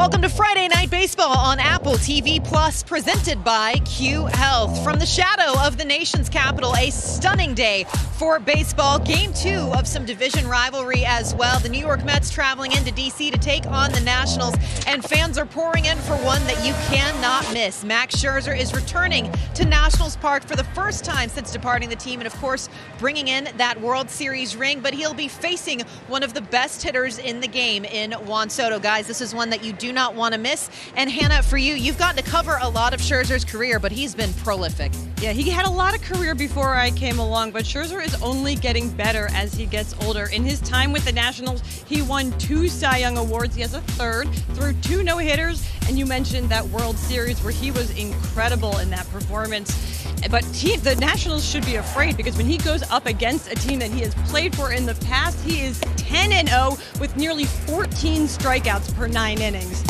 Welcome to Friday Night Baseball on Apple TV Plus, presented by Q Health. From the shadow of the nation's capital, a stunning day for baseball. Game 2 of some division rivalry as well. The New York Mets traveling into D.C. to take on the Nationals, and fans are pouring in for one that you cannot miss. Max Scherzer is returning to Nationals Park for the first time since departing the team, and of course, bringing in that World Series ring, but he'll be facing one of the best hitters in the game in Juan Soto. Guys, this is one that you do not want to miss. And Hannah, for you, you've gotten to cover a lot of Scherzer's career, but he's been prolific. Yeah, he had a lot of career before I came along, but Scherzer is only getting better as he gets older. In his time with the Nationals, he won 2 Cy Young Awards. He has a 3rd, threw 2 no-hitters, and you mentioned that World Series where he was incredible in that performance. But the Nationals should be afraid, because when he goes up against a team that he has played for in the past, he is 10-0 with nearly 14 strikeouts per 9 innings.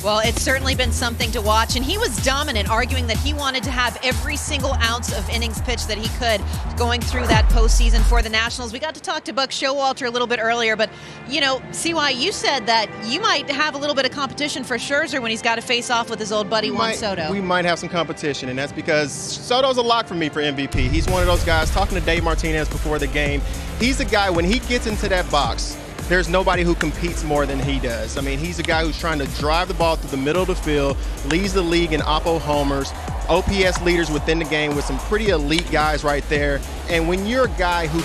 Well, it's certainly been something to watch, and he was dominant, arguing that he wanted to have every single ounce of innings pitched that he could going through that postseason for the Nationals. We got to talk to Buck Showalter a little bit earlier, but, you know, CY, you said that you might have a little bit of competition for Scherzer when he's got to face off with his old buddy Juan Soto. We might have some competition, and that's because Soto's a lock for me for MVP. He's one of those guys, talking to Dave Martinez before the game, he's a guy, when he gets into that box, there's nobody who competes more than he does. I mean, he's a guy who's trying to drive the ball through the middle of the field, leads the league in oppo homers, OPS leaders within the game with some pretty elite guys right there. And when you're a guy who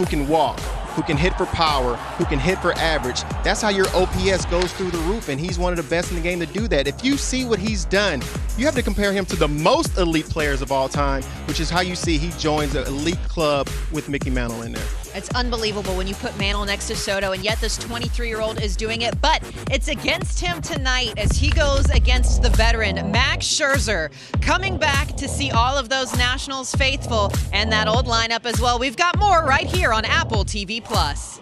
can walk, who can hit for power, who can hit for average, that's how your OPS goes through the roof, and he's one of the best in the game to do that. If you see what he's done, you have to compare him to the most elite players of all time, which is how you see he joins an elite club with Mickey Mantle in there. It's unbelievable when you put Mantle next to Soto, and yet this 23-year-old is doing it. But it's against him tonight as he goes against the veteran, Max Scherzer, coming back to see all of those Nationals faithful and that old lineup as well. We've got more right here on Apple TV Plus.